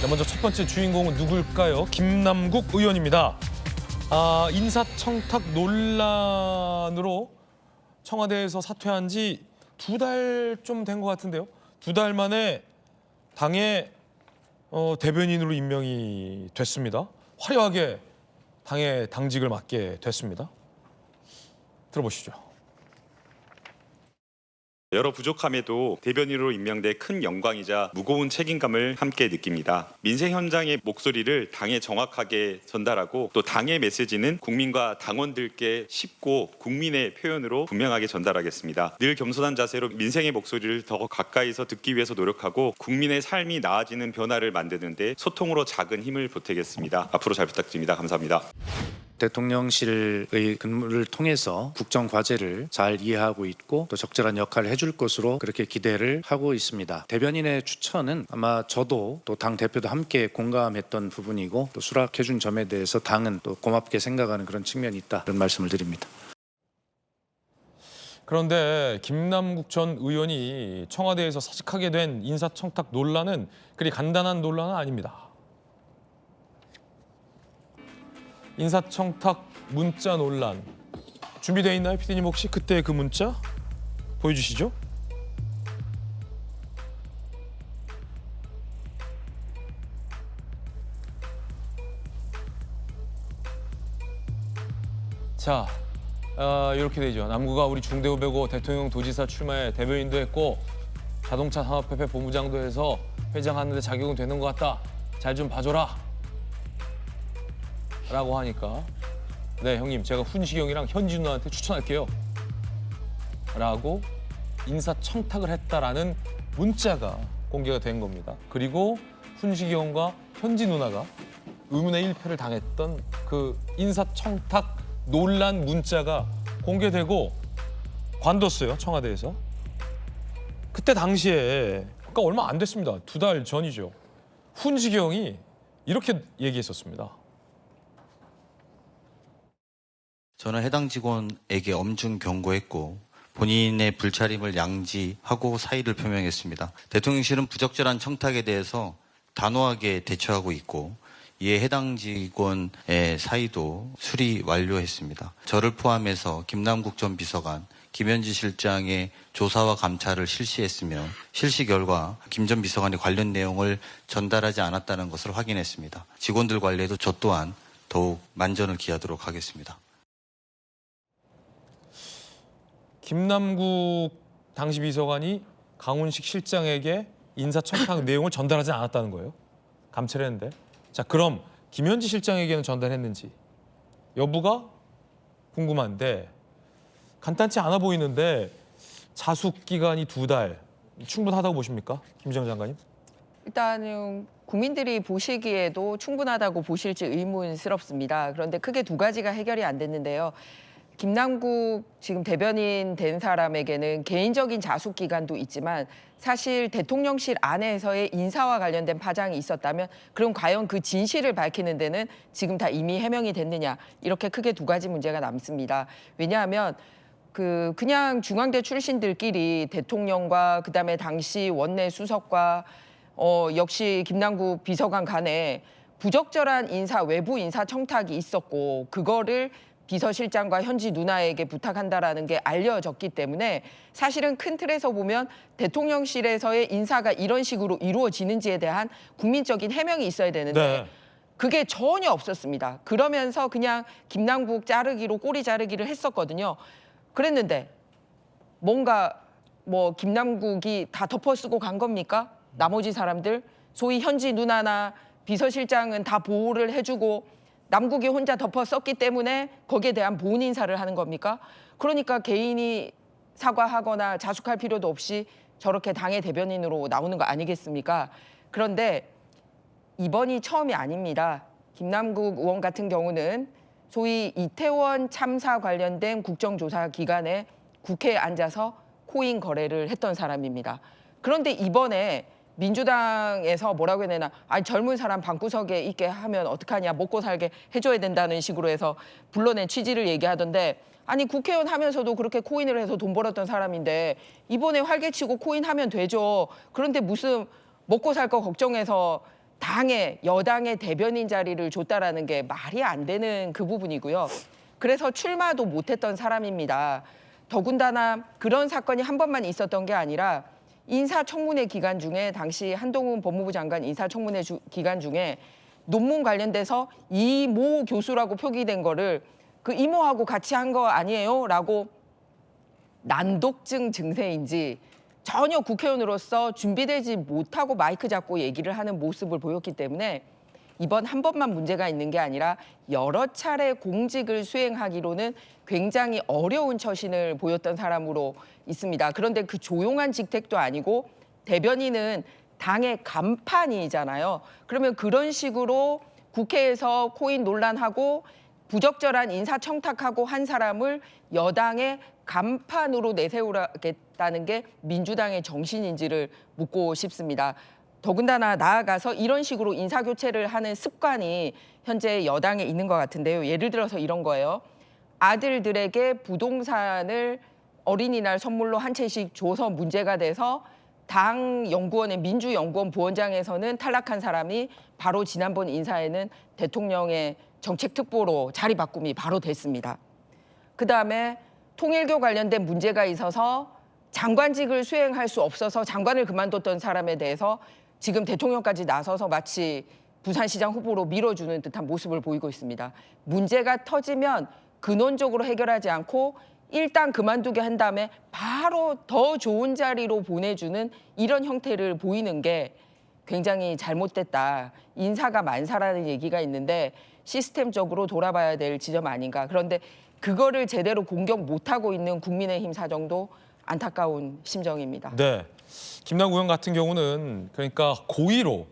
네, 먼저 첫 번째 주인공은 누굴까요? 김남국 의원입니다. 인사청탁 논란으로 청와대에서 사퇴한 지 2달 좀 된 것 같은데요. 2달 만에 당의 대변인으로 임명이 됐습니다. 화려하게 당의 당직을 맡게 됐습니다. 들어보시죠. 여러 부족함에도 대변인으로 임명돼 큰 영광이자 무거운 책임감을 함께 느낍니다. 민생 현장의 목소리를 당에 정확하게 전달하고 또 당의 메시지는 국민과 당원들께 쉽고 국민의 표현으로 분명하게 전달하겠습니다. 늘 겸손한 자세로 민생의 목소리를 더 가까이서 듣기 위해서 노력하고 국민의 삶이 나아지는 변화를 만드는 데 소통으로 작은 힘을 보태겠습니다. 앞으로 잘 부탁드립니다. 감사합니다. 대통령실의 근무를 통해서 국정 과제를 잘 이해하고 있고 또 적절한 역할을 해줄 것으로 그렇게 기대를 하고 있습니다. 대변인의 추천은 아마 저도 또 당 대표도 함께 공감했던 부분이고 또 수락해준 점에 대해서 당은 또 고맙게 생각하는 그런 측면이 있다, 그런 말씀을 드립니다. 그런데 김남국 전 의원이 청와대에서 사직하게 된 인사청탁 논란은 그리 간단한 논란은 아닙니다. 인사청탁 문자 논란 준비되어 있나요, PD님? 혹시 그때 그 문자 보여주시죠. 자, 이렇게 되죠. 남구가 우리 중대 후배고 대통령 도지사 출마에 대변인도 했고 자동차 산업협회 본부장도 해서 회장하는데 자격은 되는 것 같다. 잘 좀 봐줘라. 라고 하니까 네 형님 제가 훈식이 형이랑 현지 누나한테 추천할게요 라고 인사청탁을 했다라는 문자가 공개가 된 겁니다. 그리고 훈식이 형과 현지 누나가 의문의 일패를 당했던 그 인사청탁 논란 문자가 공개되고 관뒀어요, 청와대에서. 그때 당시에 그러니까 얼마 안 됐습니다. 2달 전이죠. 훈식이 형이 이렇게 얘기했었습니다. 저는 해당 직원에게 엄중 경고했고 본인의 불차림을 양지하고 사의를 표명했습니다. 대통령실은 부적절한 청탁에 대해서 단호하게 대처하고 있고 이에 해당 직원의 사의도 수리 완료했습니다. 저를 포함해서 김남국 전 비서관, 김현지 실장의 조사와 감찰을 실시했으며 실시 결과 김 전 비서관이 관련 내용을 전달하지 않았다는 것을 확인했습니다. 직원들 관리에도 저 또한 더욱 만전을 기하도록 하겠습니다. 김남국 당시 비서관이 강훈식 실장에게 인사청탁 내용을 전달하지 않았다는 거예요. 감찰했는데. 자, 그럼 김현지 실장에게는 전달했는지 여부가 궁금한데 간단치 않아 보이는데 자숙 기간이 2달 충분하다고 보십니까? 김정 장관님? 일단은 국민들이 보시기에도 충분하다고 보실지 의문스럽습니다. 그런데 크게 2가지가 해결이 안 됐는데요. 김남국 지금 대변인 된 사람에게는 개인적인 자숙 기간도 있지만 사실 대통령실 안에서의 인사와 관련된 파장이 있었다면 그럼 과연 그 진실을 밝히는 데는 지금 다 이미 해명이 됐느냐, 이렇게 크게 2가지 문제가 남습니다. 왜냐하면 그냥 중앙대 출신들끼리 대통령과 그다음에 당시 원내 수석과 역시 김남국 비서관 간에 부적절한 외부 인사 청탁이 있었고 그거를 비서실장과 현지 누나에게 부탁한다라는 게 알려졌기 때문에 사실은 큰 틀에서 보면 대통령실에서의 인사가 이런 식으로 이루어지는지에 대한 국민적인 해명이 있어야 되는데 네. 그게 전혀 없었습니다. 그러면서 그냥 김남국 자르기로 꼬리 자르기를 했었거든요. 그랬는데 뭔가 김남국이 다 덮어쓰고 간 겁니까? 나머지 사람들, 소위 현지 누나나 비서실장은 다 보호를 해주고 남국이 혼자 덮어 썼기 때문에 거기에 대한 보훈 인사를 하는 겁니까? 그러니까 개인이 사과하거나 자숙할 필요도 없이 저렇게 당의 대변인으로 나오는 거 아니겠습니까? 그런데 이번이 처음이 아닙니다. 김남국 의원 같은 경우는 소위 이태원 참사 관련된 국정조사 기간에 국회에 앉아서 코인 거래를 했던 사람입니다. 그런데 이번에 민주당에서 뭐라고 해야 되나, 젊은 사람 방구석에 있게 하면 어떡하냐, 먹고 살게 해줘야 된다는 식으로 해서 불러낸 취지를 얘기하던데, 아니 국회의원 하면서도 그렇게 코인을 해서 돈 벌었던 사람인데 이번에 활개치고 코인 하면 되죠. 그런데 무슨 먹고 살 거 걱정해서 여당의 대변인 자리를 줬다라는 게 말이 안 되는 그 부분이고요. 그래서 출마도 못했던 사람입니다. 더군다나 그런 사건이 한 번만 있었던 게 아니라 인사청문회 기간 중에 당시 한동훈 법무부 장관 인사청문회 기간 중에 논문 관련돼서 이모 교수라고 표기된 거를 그 이모하고 같이 한 거 아니에요? 라고 난독증 증세인지 전혀 국회의원으로서 준비되지 못하고 마이크 잡고 얘기를 하는 모습을 보였기 때문에 이번 한 번만 문제가 있는 게 아니라 여러 차례 공직을 수행하기로는 굉장히 어려운 처신을 보였던 사람으로 있습니다. 그런데 그 조용한 직책도 아니고 대변인은 당의 간판이잖아요. 그러면 그런 식으로 국회에서 코인 논란하고 부적절한 인사청탁하고 한 사람을 여당의 간판으로 내세우겠다는 게 민주당의 정신인지를 묻고 싶습니다. 더군다나 나아가서 이런 식으로 인사교체를 하는 습관이 현재 여당에 있는 것 같은데요. 예를 들어서 이런 거예요. 아들들에게 부동산을 어린이날 선물로 한 채씩 줘서 문제가 돼서 당 연구원의 민주연구원 부원장에서는 탈락한 사람이 바로 지난번 인사에는 대통령의 정책특보로 자리 바꿈이 바로 됐습니다. 그다음에 통일교 관련된 문제가 있어서 장관직을 수행할 수 없어서 장관을 그만뒀던 사람에 대해서 지금 대통령까지 나서서 마치 부산시장 후보로 밀어주는 듯한 모습을 보이고 있습니다. 문제가 터지면 근원적으로 해결하지 않고 일단 그만두게 한 다음에 바로 더 좋은 자리로 보내주는 이런 형태를 보이는 게 굉장히 잘못됐다. 인사가 만사라는 얘기가 있는데 시스템적으로 돌아봐야 될 지점 아닌가. 그런데 그거를 제대로 공격 못하고 있는 국민의힘 사정도 안타까운 심정입니다. 네, 김남국 의원 같은 경우는 그러니까 고의로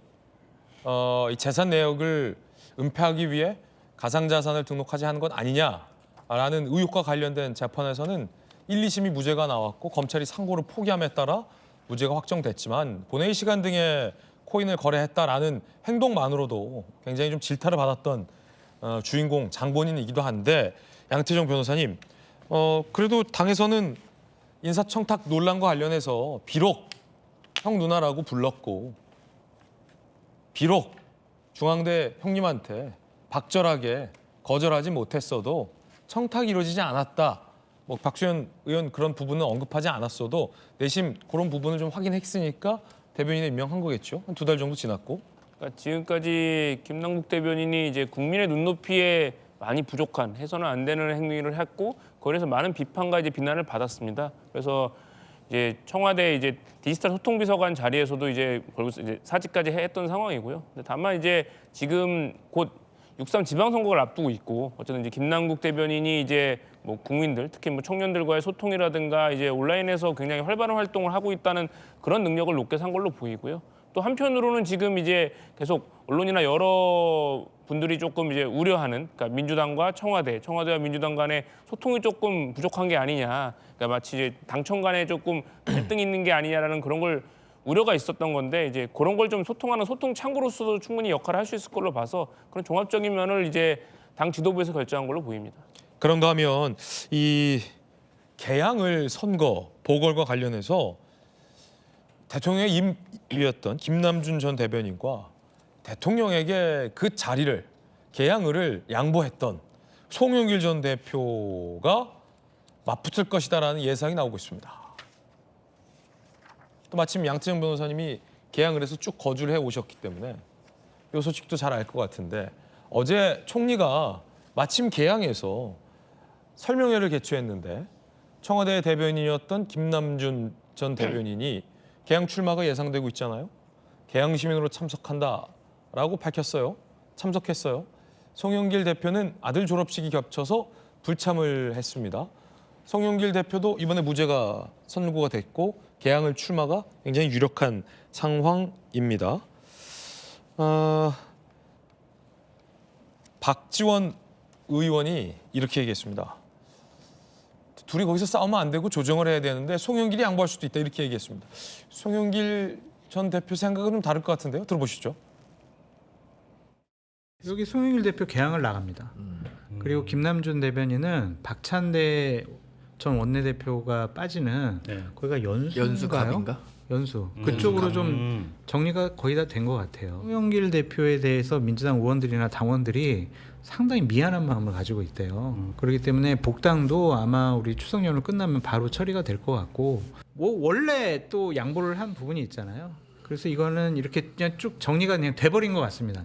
이 재산 내역을 은폐하기 위해 가상자산을 등록하지 않은 것 아니냐라는 의혹과 관련된 재판에서는 1, 2심이 무죄가 나왔고 검찰이 상고를 포기함에 따라 무죄가 확정됐지만 본회의 시간 등에 코인을 거래했다라는 행동만으로도 굉장히 좀 질타를 받았던 주인공 장본인이기도 한데 양태정 변호사님, 그래도 당에서는 인사청탁 논란과 관련해서 비록 형 누나라고 불렀고 비록 중앙대 형님한테 박절하게 거절하지 못했어도 청탁이 이루어지지 않았다. 뭐 박수현 의원 그런 부분은 언급하지 않았어도 내심 그런 부분을 좀 확인했으니까 대변인에 임명한 거겠죠. 한 2달 정도 지났고. 그러니까 지금까지 김남국 대변인이 이제 국민의 눈높이에 많이 부족한 해서는 안 되는 행위를 했고 그래서 많은 비판과 이제 비난을 받았습니다. 그래서 이제 청와대 이제 디지털 소통비서관 자리에서도 이제 벌써 이제 사직까지 했던 상황이고요. 근데 다만 이제 지금 곧 6.3 지방선거를 앞두고 있고 어쨌든 이제 김남국 대변인이 이제 뭐 국민들 특히 뭐 청년들과의 소통이라든가 이제 온라인에서 굉장히 활발한 활동을 하고 있다는 그런 능력을 높게 산 걸로 보이고요. 또 한편으로는 지금 이제 계속 언론이나 여러 분들이 조금 이제 우려하는 그러니까 민주당과 청와대와 민주당 간의 소통이 조금 부족한 게 아니냐. 그러니까 마치 이제 당청 간에 조금 갈등이 있는 게 아니냐라는 그런 걸 우려가 있었던 건데 이제 그런 걸 좀 소통하는 소통 창구로서도 충분히 역할을 할 수 있을 걸로 봐서 그런 종합적인 면을 이제 당 지도부에서 결정한 걸로 보입니다. 그런가 하면 이 개항을 선거 보궐과 관련해서 대통령의 임의였던 김남준 전 대변인과 대통령에게 그 자리를 개항을 양보했던 송영길 전 대표가 맞붙을 것이다라는 예상이 나오고 있습니다. 또 마침 양태정 변호사님이 개항을 해서 쭉 거주를 해 오셨기 때문에 이 소식도 잘 알 것 같은데 어제 총리가 마침 개항에서 설명회를 개최했는데 청와대 대변인이었던 김남준 전 대변인이 개항 출마가 예상되고 있잖아요. 개항 시민으로 참석한다라고 밝혔어요. 참석했어요. 송영길 대표는 아들 졸업식이 겹쳐서 불참을 했습니다. 송영길 대표도 이번에 무죄가 선고가 됐고 개항을 출마가 굉장히 유력한 상황입니다. 박지원 의원이 이렇게 얘기했습니다. 둘이 거기서 싸우면 안 되고 조정을 해야 되는데 송영길이 양보할 수도 있다 이렇게 얘기했습니다. 송영길 전 대표 생각은 좀 다를 것 같은데요. 들어보시죠. 여기 송영길 대표 개항을 나갑니다. 그리고 김남준 대변인은 박찬대 전 원내대표가 빠지는 거기가 연수인가요? 연수 그쪽으로 좀 정리가 거의 다 된 것 같아요. 송영길 대표에 대해서 민주당 의원들이나 당원들이 상당히 미안한 마음을 가지고 있대요. 그렇기 때문에 복당도 아마 우리 추석 연휴 끝나면 바로 처리가 될 것 같고, 뭐 원래 또 양보를 한 부분이 있잖아요. 그래서 이거는 이렇게 그냥 쭉 정리가 그냥 돼버린 것 같습니다.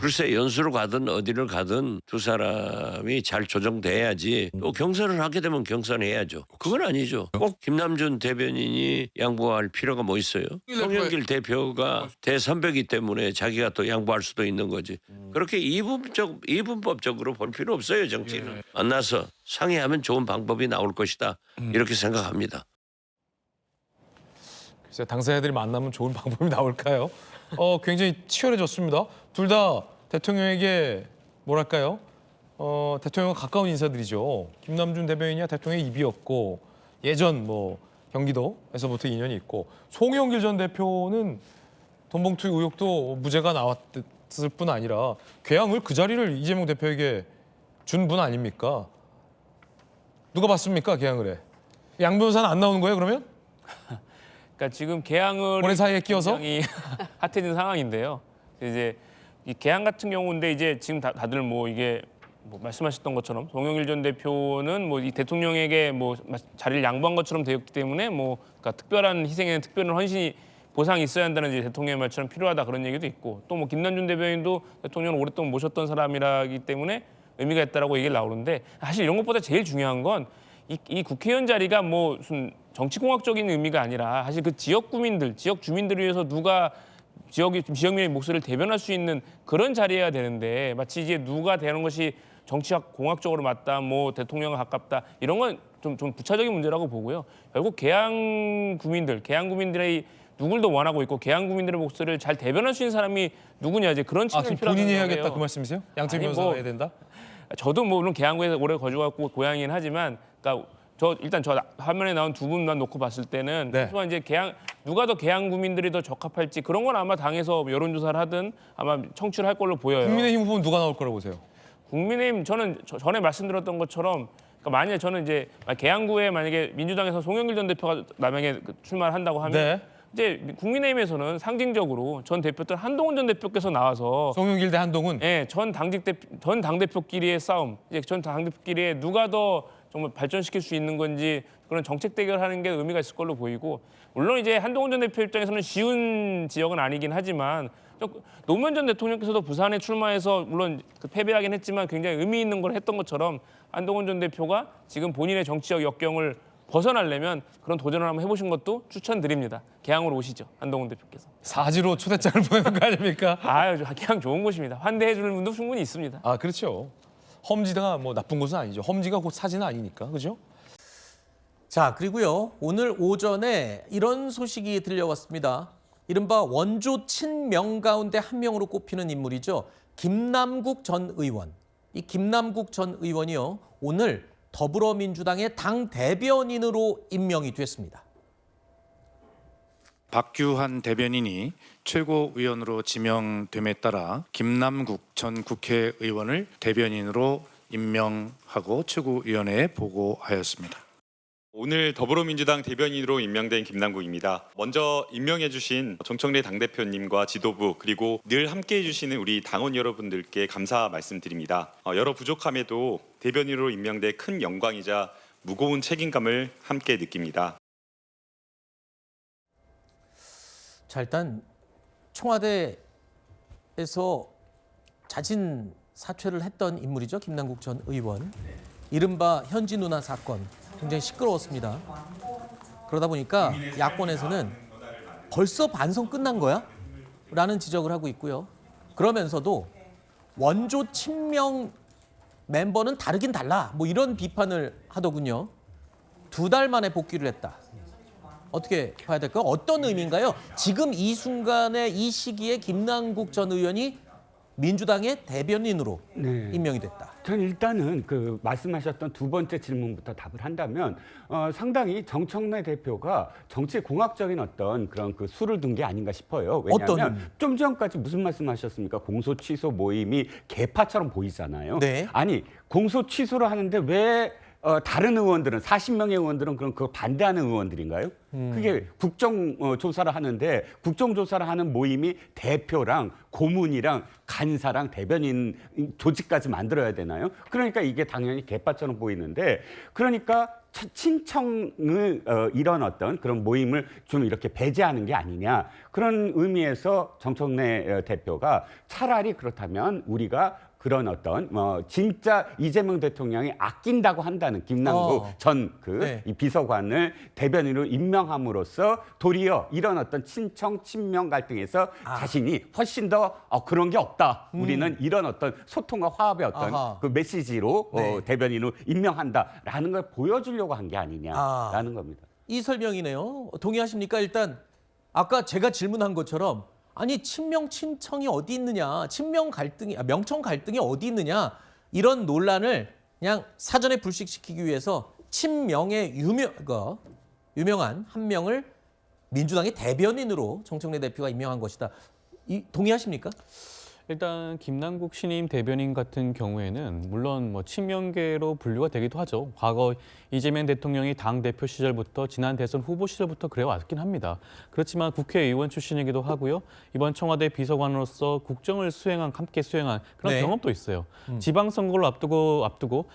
글쎄 연수를 가든 어디를 가든 두 사람이 잘 조정돼야지. 또 경선을 하게 되면 경선해야죠. 그건 아니죠. 꼭 김남준 대변인이 양보할 필요가 뭐 있어요? 송영길 대표가 대선배이기 때문에 자기가 또 양보할 수도 있는 거지. 그렇게 이분법적으로 볼 필요 없어요. 정치는. 만나서 상의하면 좋은 방법이 나올 것이다. 이렇게 생각합니다. 글쎄 당사자들이 만나면 좋은 방법이 나올까요? 굉장히 치열해졌습니다. 둘 다 대통령에게 뭐랄까요? 대통령과 가까운 인사들이죠. 김남준 대변인이야 대통령의 입이었고, 예전 뭐 경기도에서부터 인연이 있고, 송영길 전 대표는 돈봉투 의혹도 무죄가 나왔을 뿐 아니라 괴양을 그 자리를 이재명 대표에게 준 분 아닙니까? 누가 봤습니까, 괴양을 해? 양 변호사는 안 나오는 거예요, 그러면? 그러니까 지금 개항을 올해 사이에 끼워서? 굉장히 핫해진 상황인데요. 이제 이 개항 같은 경우인데 이제 지금 다들 뭐 이게 뭐 말씀하셨던 것처럼 송영길 전 대표는 뭐 이 대통령에게 뭐 자리를 양보한 것처럼 되었기 때문에 뭐 그러니까 특별한 희생에는 특별한 헌신이 보상이 있어야 한다는 이제 대통령의 말처럼 필요하다 그런 얘기도 있고, 또 뭐 김남준 대변인도 대통령을 오랫동안 모셨던 사람이라기 때문에 의미가 있다라고 얘기가 나오는데, 사실 이런 것보다 제일 중요한 건 이 국회의원 자리가 뭐 무슨 정치공학적인 의미가 아니라 사실 그 지역 구민들, 지역 주민들을 위해서 누가 지역민의 목소리를 대변할 수 있는 그런 자리여야 되는데, 마치 이제 누가 되는 것이 정치학 공학적으로 맞다, 뭐 대통령과 가깝다, 이런 건 좀 부차적인 문제라고 보고요. 결국 개항 구민들의 누굴 더 원하고 있고 개항 구민들의 목소리를 잘 대변할 수 있는 사람이 누구냐, 이제 그런 측면이 필요한 본인이 거예요. 해야겠다 그 말씀이세요? 양철 아니, 변호사가 뭐, 해야 된다? 저도 뭐 물론 개항구에서 오래 거주하고 고향이긴 하지만, 그러니까 일단 저 화면에 나온 두 분만 놓고 봤을 때는 네. 하지만 이제 누가 더 개항 구민들이 더 적합할지 그런 건 아마 당에서 여론조사를 하든 아마 청취를 할 걸로 보여요. 국민의힘 후보는 누가 나올 거라고 보세요? 국민의힘, 저는 전에 말씀드렸던 것처럼, 그러니까 만약에 저는 이제 개항구에 만약에 민주당에서 송영길 전 대표가 만약에 출마를 한다고 하면 네. 이제 국민의힘에서는 상징적으로 전 대표들 한동훈 전 대표께서 나와서 송영길 대 한동훈. 전 당대표끼리의 싸움, 이제 전 당대표끼리의 누가 더 정말 발전시킬 수 있는 건지 그런 정책 대결하는 게 의미가 있을 걸로 보이고, 물론 이제 한동훈 전 대표 입장에서는 쉬운 지역은 아니긴 하지만 노무현 전 대통령께서도 부산에 출마해서 물론 패배하긴 했지만 굉장히 의미 있는 걸 했던 것처럼 한동훈 전 대표가 지금 본인의 정치적 역경을 벗어나려면 그런 도전을 한번 해보신 것도 추천드립니다. 개항으로 오시죠, 한동훈 대표께서. 사지로 초대장을 보내는 거 아닙니까? 아유, 개항 좋은 곳입니다. 환대해 주는 분도 충분히 있습니다. 아, 그렇죠. 험지가 뭐 나쁜 곳은 아니죠. 험지가 곧 사지는 아니니까, 그죠? 자, 그리고요, 오늘 오전에 이런 소식이 들려왔습니다. 이른바 원조 친명 가운데 한 명으로 꼽히는 인물이죠. 김남국 전 의원. 이 김남국 전 의원이요, 오늘 더불어민주당의 당 대변인으로 임명이 됐습니다. 박규환 대변인이 최고위원으로 지명됨에 따라 김남국 전 국회의원을 대변인으로 임명하고 최고위원회에 보고하였습니다. 오늘 더불어민주당 대변인으로 임명된 김남국입니다. 먼저 임명해 주신 정청래 당대표님과 지도부, 그리고 늘 함께해 주시는 우리 당원 여러분들께 감사 말씀드립니다. 여러 부족함에도 대변인으로 임명돼 큰 영광이자 무거운 책임감을 함께 느낍니다. 자, 일단 청와대에서 자진 사퇴를 했던 인물이죠. 김남국 전 의원. 이른바 현지 누나 사건, 굉장히 시끄러웠습니다. 그러다 보니까 야권에서는 벌써 반성 끝난 거야? 라는 지적을 하고 있고요. 그러면서도 원조 친명 멤버는 다르긴 달라, 뭐 이런 비판을 하더군요. 2달 만에 복귀를 했다. 어떻게 봐야 될까요? 어떤 의미인가요? 지금 이 순간에 이 시기에 김남국 전 의원이 민주당의 대변인으로 임명이 됐다. 전 일단은 그 말씀하셨던 두 번째 질문부터 답을 한다면 상당히 정청래 대표가 정치 공학적인 어떤 그런 그 수를 둔 게 아닌가 싶어요. 왜냐하면 좀 전까지 무슨 말씀하셨습니까? 공소 취소 모임이 개파처럼 보이잖아요. 네. 아니 공소 취소를 하는데 왜 다른 의원들은 40명의 의원들은 그럼 그거 반대하는 의원들인가요? 그게 국정조사를 하는데 국정조사를 하는 모임이 대표랑 고문이랑 간사랑 대변인 조직까지 만들어야 되나요? 그러니까 이게 당연히 개파처럼 보이는데 그러니까 친청을 이런 어떤 그런 모임을 좀 이렇게 배제하는 게 아니냐 그런 의미에서 정청래 대표가 차라리 그렇다면 우리가 그런 어떤 진짜 이재명 대통령이 아낀다고 한다는 김남국 전 이 비서관을 대변인으로 임명함으로써 도리어 이런 어떤 친청 친명 갈등에서 자신이 훨씬 더 그런 게 없다. 우리는 이런 어떤 소통과 화합의 어떤 그 메시지로 대변인으로 임명한다라는 걸 보여주려고 한 게 아니냐라는 겁니다. 이 설명이네요. 동의하십니까? 일단 아까 제가 질문한 것처럼 아니 친명 친청이 어디 있느냐, 친명 갈등이 명청 갈등이 어디 있느냐 이런 논란을 그냥 사전에 불식시키기 위해서 친명의 유명한 한 명을 민주당의 대변인으로 정청래 대표가 임명한 것이다. 동의하십니까? 일단 김남국 신임 대변인 같은 경우에는 물론 뭐 친명계로 분류가 되기도 하죠. 과거 이재명 대통령이 당 대표 시절부터 지난 대선 후보 시절부터 그래 왔긴 합니다. 그렇지만 국회의원 출신이기도 하고요. 이번 청와대 비서관으로서 국정을 함께 수행한 그런 경험도 있어요. 지방선거를 앞두고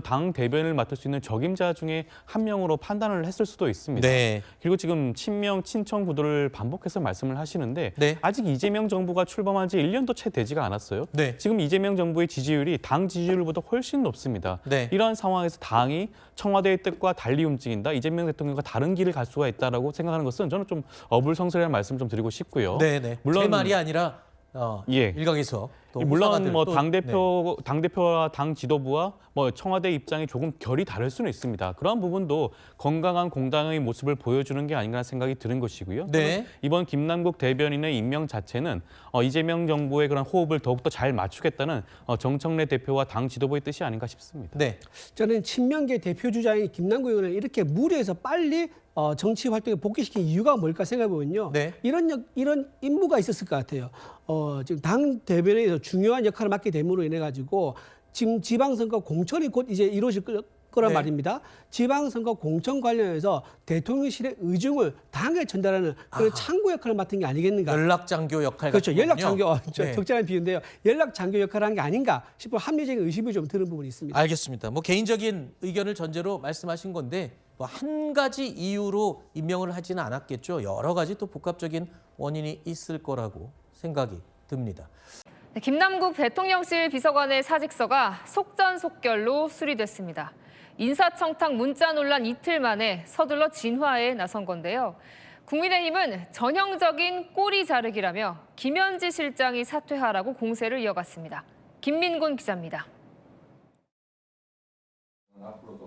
당 대변인을 맡을 수 있는 적임자 중에 한 명으로 판단을 했을 수도 있습니다. 그리고 지금 친명 친청 구도를 반복해서 말씀을 하시는데 아직 이재명 정부가 출범한 지 1년도 채 되지가 않았어요. 지금 이재명 정부의 지지율이 당 지지율보다 훨씬 높습니다. 이러한 상황에서 당이 청와대의 뜻과 달리 움직인다. 이재명 대통령과 다른 길을 갈 수가 있다라고 생각하는 것은 저는 좀 어불성설이라는 말씀 좀 드리고 싶고요. 물론 제 말이 아니라 일각에서 물론 뭐 당대표와 당 지도부와 뭐 청와대 입장이 조금 결이 다를 수는 있습니다. 그러한 부분도 건강한 공당의 모습을 보여주는 게 아닌가 생각이 드는 것이고요. 이번 김남국 대변인의 임명 자체는 이재명 정부의 그런 호흡을 더욱더 잘 맞추겠다는 정청래 대표와 당 지도부의 뜻이 아닌가 싶습니다. 저는 친명계 대표 주자인 김남국 의원을 이렇게 무리해서 빨리 정치 활동에 복귀시킨 이유가 뭘까 생각해보면요. 이런 임무가 있었을 것 같아요. 지금 당 대변인에서 중요한 역할을 맡게 됨으로 인해 가지고 지금 지방선거 공천이 곧 이제 이루어질 거란 말입니다. 지방선거 공천 관련해서 대통령실의 의중을 당에 전달하는 그런 창구 역할을 맡은 게 아니겠는가. 연락장교 역할 그렇죠. 연락장교. 적절한 비유인데요. 연락장교 역할을 한 게 아닌가 싶은 합리적인 의심이 좀 드는 부분이 있습니다. 알겠습니다. 뭐 개인적인 의견을 전제로 말씀하신 건데 뭐 한 가지 이유로 임명을 하지는 않았겠죠. 여러 가지 또 복합적인 원인이 있을 거라고 생각이 듭니다. 김남국 대통령실 비서관의 사직서가 속전속결로 수리됐습니다. 인사청탁 문자 논란 이틀 만에 서둘러 진화에 나선 건데요. 국민의힘은 전형적인 꼬리 자르기라며 김현지 실장이 사퇴하라고 공세를 이어갔습니다. 김민곤 기자입니다.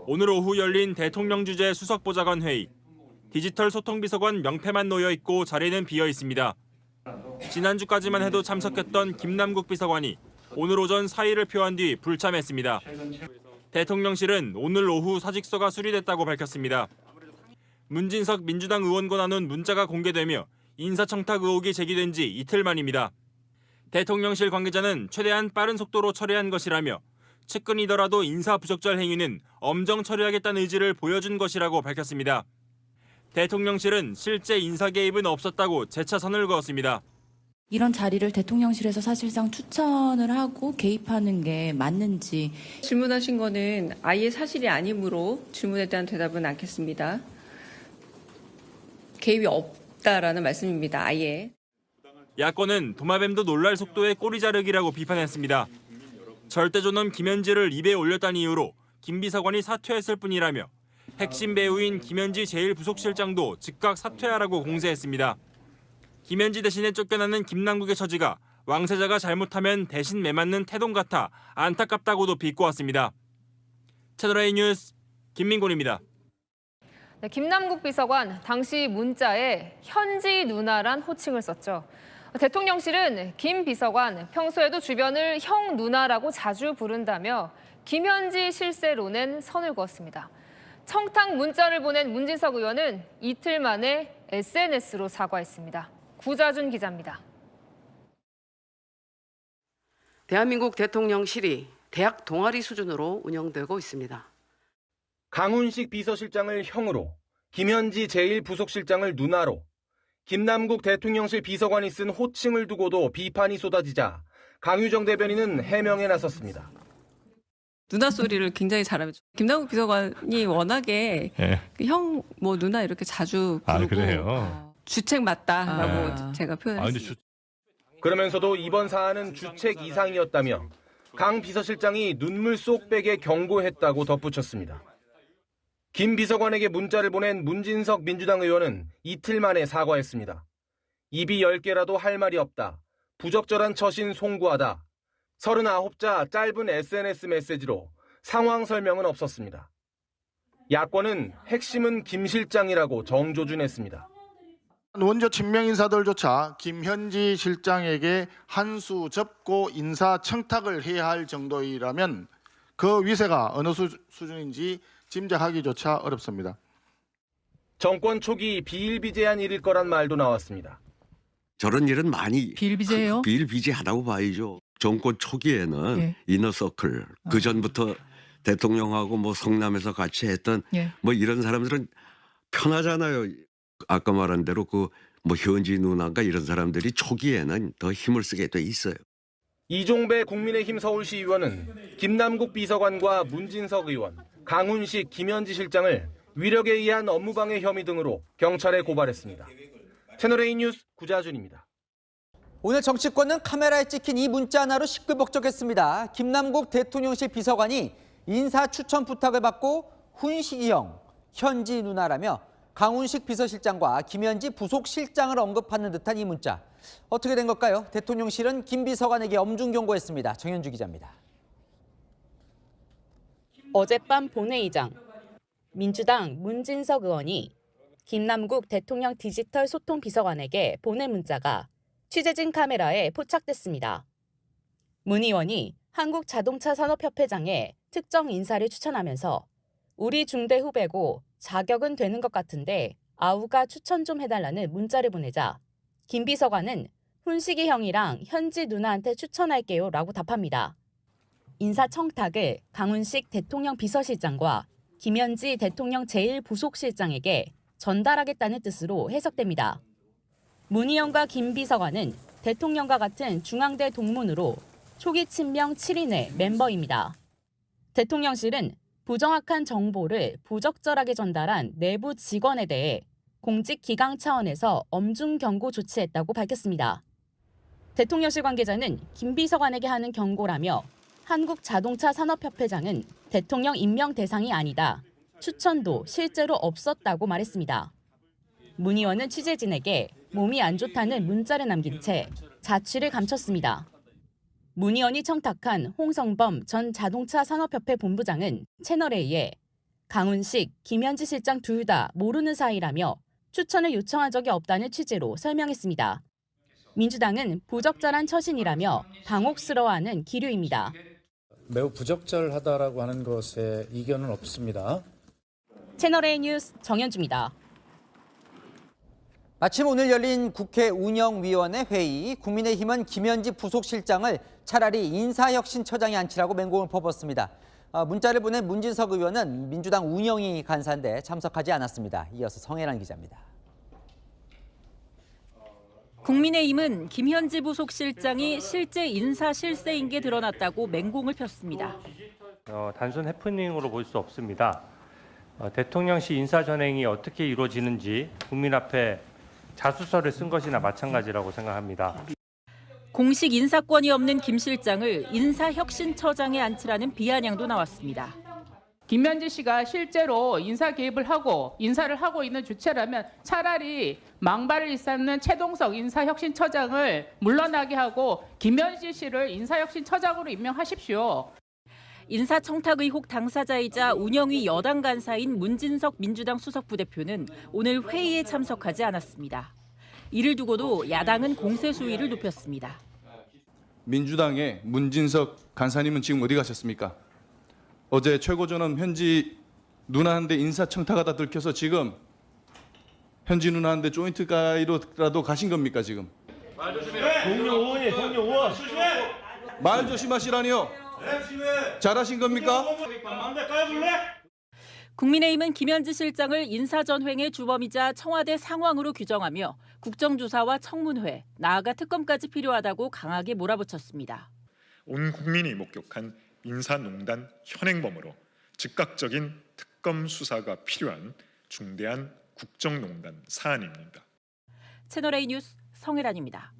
오늘 오후 열린 대통령 주재 수석보좌관 회의. 디지털 소통비서관 명패만 놓여 있고 자리는 비어 있습니다. 지난주까지만 해도 참석했던 김남국 비서관이 오늘 오전 사의를 표한 뒤 불참했습니다. 대통령실은 오늘 오후 사직서가 수리됐다고 밝혔습니다. 문진석 민주당 의원과 나눈 문자가 공개되며 인사청탁 의혹이 제기된 지 이틀 만입니다. 대통령실 관계자는 최대한 빠른 속도로 처리한 것이라며 측근이더라도 인사 부적절 행위는 엄정 처리하겠다는 의지를 보여준 것이라고 밝혔습니다. 대통령실은 실제 인사 개입은 없었다고 재차 선을 그었습니다. 이런 자리를 대통령실에서 사실상 추천을 하고 개입하는 게 맞는지. 질문하신 거는 아예 사실이 아니므로 질문에 대한 대답은 않겠습니다. 개입이 없다라는 말씀입니다. 아예. 야권은 도마뱀도 놀랄 속도의 꼬리 자르기라고 비판했습니다. 절대존엄 김현지를 입에 올렸다는 이유로 김 비서관이 사퇴했을 뿐이라며 핵심 배우인 김현지 제1부속실장도 즉각 사퇴하라고 공세했습니다. 김현지 대신에 쫓겨나는 김남국의 처지가 왕세자가 잘못하면 대신 매맞는 태동 같아 안타깝다고도 비꼬았습니다. 채널A 뉴스 김민곤입니다. 김남국 비서관 당시 문자에 현지 누나란 호칭을 썼죠. 대통령실은 김 비서관 평소에도 주변을 형 누나라고 자주 부른다며 김현지 실세론엔 선을 그었습니다. 청탁 문자를 보낸 문진석 의원은 이틀 만에 SNS로 사과했습니다. 구자준 기자입니다. 대한민국 대통령실이 대학 동아리 수준으로 운영되고 있습니다. 강훈식 비서실장을 형으로, 김현지 제1부속실장을 누나로, 김남국 대통령실 비서관이 쓴 호칭을 두고도 비판이 쏟아지자 강유정 대변인은 해명에 나섰습니다. 누나 소리를 굉장히 잘하죠. 김남국 비서관이 워낙에 형, 뭐 누나 이렇게 자주 부르고 주책 맞다라고 제가 표현했습니다. 그러면서도 이번 사안은 주책 이상이었다며 강 비서실장이 눈물 쏙 빼게 경고했다고 덧붙였습니다. 김 비서관에게 문자를 보낸 문진석 민주당 의원은 이틀 만에 사과했습니다. 입이 10개라도 할 말이 없다. 부적절한 처신 송구하다. 39자 짧은 SNS 메시지로 상황 설명은 없었습니다. 야권은 핵심은 김 실장이라고 정조준했습니다. 원조 친명 인사들조차 김현지 실장에게 한 수 접고 인사 청탁을 해야 할 정도이라면 그 위세가 어느 수준인지 짐작하기조차 어렵습니다. 정권 초기 비일비재한 일일 거란 말도 나왔습니다. 저런 일은 많이 비일비재해요? 비일비재하다고 봐야죠. 정권 초기에는 이너서클, 그 전부터 대통령하고 뭐 성남에서 같이 했던 뭐 이런 사람들은 편하잖아요. 아까 말한 대로 그 뭐 현지 누나가 이런 사람들이 초기에는 더 힘을 쓰게 돼 있어요. 이종배 국민의힘 서울시 의원은 김남국 비서관과 문진석 의원, 강훈식, 김현지 실장을 위력에 의한 업무방해 혐의 등으로 경찰에 고발했습니다. 채널A 뉴스 구자준입니다. 오늘 정치권은 카메라에 찍힌 이 문자 하나로 시끌벅적했습니다. 김남국 대통령실 비서관이 인사 추천 부탁을 받고 훈식이 형, 현지 누나라며 강훈식 비서실장과 김현지 부속실장을 언급하는 듯한 이 문자. 어떻게 된 걸까요? 대통령실은 김 비서관에게 엄중 경고했습니다. 정현주 기자입니다. 어젯밤 본회의장, 민주당 문진석 의원이 김남국 대통령 디지털 소통 비서관에게 보낸 문자가 취재진 카메라에 포착됐습니다. 문 의원이 한국자동차산업협회장에 특정 인사를 추천하면서 우리 중대 후배고 자격은 되는 것 같은데 아우가 추천 좀 해달라는 문자를 보내자 김 비서관은 훈식이 형이랑 현지 누나한테 추천할게요 라고 답합니다. 인사청탁을 강훈식 대통령 비서실장과 김현지 대통령 제1부속실장에게 전달하겠다는 뜻으로 해석됩니다. 문 의원과 김 비서관은 대통령과 같은 중앙대 동문으로 초기 친명 7인의 멤버입니다. 대통령실은 부정확한 정보를 부적절하게 전달한 내부 직원에 대해 공직 기강 차원에서 엄중 경고 조치했다고 밝혔습니다. 대통령실 관계자는 김 비서관에게 하는 경고라며 한국자동차산업협회장은 대통령 임명 대상이 아니다. 추천도 실제로 없었다고 말했습니다. 문 의원은 취재진에게 몸이 안 좋다는 문자를 남긴 채 자취를 감췄습니다. 문 의원이 청탁한 홍성범 전 자동차산업협회 본부장은 채널A에 강훈식, 김현지 실장 둘 다 모르는 사이라며 추천을 요청한 적이 없다는 취지로 설명했습니다. 민주당은 부적절한 처신이라며 당혹스러워하는 기류입니다. 매우 부적절하다라고 하는 것에 이견은 없습니다. 채널A 뉴스 정현주입니다. 마침 오늘 열린 국회 운영위원회 회의, 국민의힘은 김현지 부속실장을 차라리 인사혁신처장에 앉히라고 맹공을 퍼붓습니다. 문자를 보낸 문진석 의원은 민주당 운영위 간사인데 참석하지 않았습니다. 이어서 성혜란 기자입니다. 국민의힘은 김현지 부속실장이 실제 인사 실세인 게 드러났다고 맹공을 폈습니다. 단순 해프닝으로 볼 수 없습니다. 대통령실 인사 전행이 어떻게 이루어지는지 국민 앞에 자수서를 쓴 것이나 마찬가지라고 생각합니다. 공식 인사권이 없는 김 실장을 인사혁신처장에 앉히라는 비아냥도 나왔습니다. 김현지 씨가 실제로 인사 개입을 하고 인사를 하고 있는 주체라면 차라리 망발을 일삼는 최동석 인사혁신처장을 물러나게 하고 김현지 씨를 인사혁신처장으로 임명하십시오. 인사청탁 의혹 당사자이자 운영위 여당 간사인 문진석 민주당 수석부대표는 오늘 회의에 참석하지 않았습니다. 이를 두고도 야당은 공세 수위를 높였습니다. 민주당의 문진석 간사님은 지금 어디 가셨습니까? 어제 최고전원 현지 누나한테 인사청탁하다 들켜서 지금 현지 누나한테 조인트 가이로라도 가신 겁니까 지금? 말 조심해. 동료 의원이 동료 의원. 말 조심하시라니요. 잘하신 겁니까? 국민의힘은 김현지 실장을 인사전횡의 주범이자 청와대 상황으로 규정하며 국정조사와 청문회, 나아가 특검까지 필요하다고 강하게 몰아붙였습니다. 온 국민이 목격한 인사농단 현행범으로 즉각적인 특검 수사가 필요한 중대한 국정농단 사안입니다. 채널A 뉴스 성혜란입니다.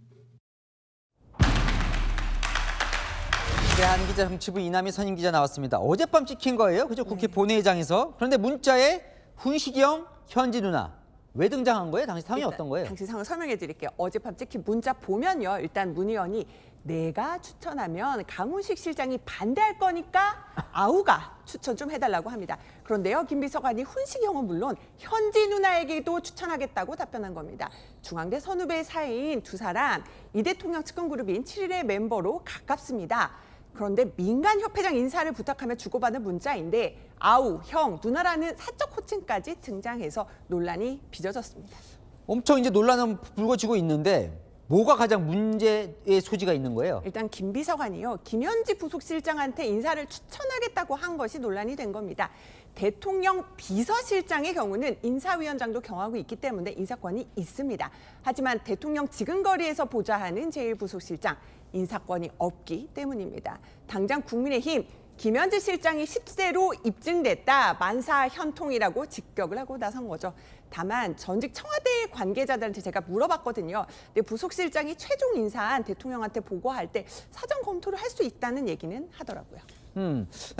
한기자 정치부 이남희 선임기자 나왔습니다. 어젯밤 찍힌 거예요, 그죠? 국회 본회의장에서. 그런데 문자에 훈시경, 현지 누나 왜 등장한 거예요? 당시 상황이 어떤 거예요? 당시 상황을 설명해 드릴게요. 어젯밤 찍힌 문자 보면요. 일단 문 의원이 내가 추천하면 강훈식 실장이 반대할 거니까 아우가 추천 좀 해달라고 합니다. 그런데요, 김 비서관이 훈시경은 물론 현지 누나에게도 추천하겠다고 답변한 겁니다. 중앙대 선후배 사이인 두 사람, 이 대통령 측근 그룹인 7일의 멤버로 가깝습니다. 그런데 민간협회장 인사를 부탁하며 주고받은 문자인데 아우, 형, 누나라는 사적 호칭까지 등장해서 논란이 빚어졌습니다. 엄청 이제 논란은 불거지고 있는데 뭐가 가장 문제의 소지가 있는 거예요? 일단 김 비서관이요, 김현지 부속실장한테 인사를 추천하겠다고 한 것이 논란이 된 겁니다. 대통령 비서실장의 경우는 인사위원장도 경하고 있기 때문에 인사권이 있습니다. 하지만 대통령 지근거리에서 보좌하는 제1부속실장, 인사권이 없기 때문입니다. 당장 국민의힘 김현지 실장이 10세로 입증됐다, 만사 현통이라고 직격을 하고 나선 거죠. 다만 전직 청와대 관계자들한테 제가 물어봤거든요. 근데 부속실장이 최종 인사안 대통령한테 보고할 때 사전 검토를 할 수 있다는 얘기는 하더라고요.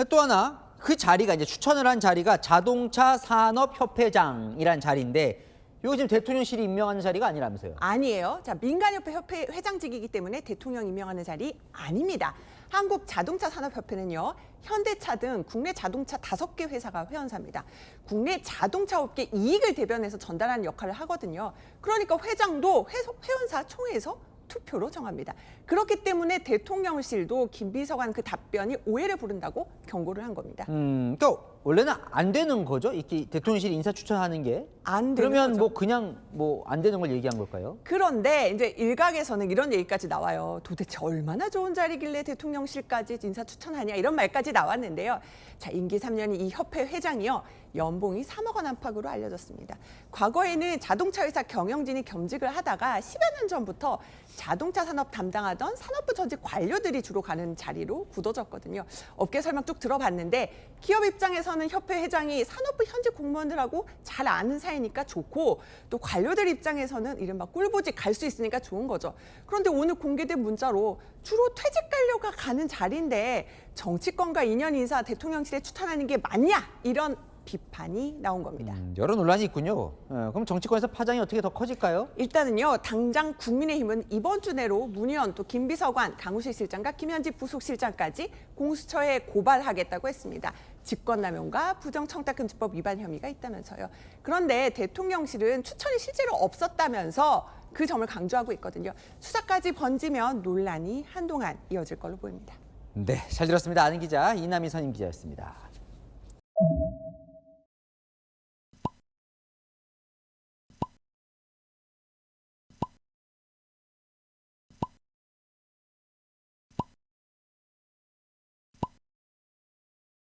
또 하나, 그 자리가 이제 추천을 한 자리가 자동차 산업협회장이란 자리인데 이거 지금 대통령실이 임명하는 자리가 아니라면서요? 아니에요. 자, 민간협회 협회 회장직이기 때문에 대통령 임명하는 자리 아닙니다. 한국자동차산업협회는요, 현대차 등 국내 자동차 5개 회사가 회원사입니다. 국내 자동차 업계 이익을 대변해서 전달하는 역할을 하거든요. 그러니까 회장도 회원사 총회에서 투표로 정합니다. 그렇기 때문에 대통령실도 김 비서관 그 답변이 오해를 부른다고 경고를 한 겁니다. 또 원래는 안 되는 거죠? 이렇게 대통령실이 인사 추천하는 게? 안 되는 그러면 거죠. 뭐 그냥 뭐 안 되는 걸 얘기한 걸까요? 그런데 이제 일각에서는 이런 얘기까지 나와요. 도대체 얼마나 좋은 자리길래 대통령실까지 인사 추천하냐, 이런 말까지 나왔는데요. 자, 임기 3년이 이 협회 회장이요, 연봉이 3억 원 안팎으로 알려졌습니다. 과거에는 자동차 회사 경영진이 겸직을 하다가 10여 년 전부터 자동차 산업 담당하던 산업부 전직 관료들이 주로 가는 자리로 굳어졌거든요. 업계 설명 쭉 들어봤는데 기업 입장에서는 협회 회장이 산업부 현직 공무원들하고 잘 아는 사이니까 좋고, 또 관료들 입장에서는 이른바 꿀보직 갈 수 있으니까 좋은 거죠. 그런데 오늘 공개된 문자로 주로 퇴직 관료가 가는 자리인데 정치권과 인연 인사 대통령실에 추천하는 게 맞냐, 이런 비판이 나온 겁니다. 여러 논란이 있군요. 그럼 정치권에서 파장이 어떻게 더 커질까요? 일단은요, 당장 국민의힘은 이번 주 내로 문 의원, 또 김 비서관, 강훈식 실장과 김현지 부속실장까지 공수처에 고발하겠다고 했습니다. 직권남용과 부정청탁금지법 위반 혐의가 있다면서요. 그런데 대통령실은 추천이 실제로 없었다면서 그 점을 강조하고 있거든요. 수사까지 번지면 논란이 한동안 이어질 걸로 보입니다. 네, 잘 들었습니다. 아는 기자 이남희 선임 기자였습니다.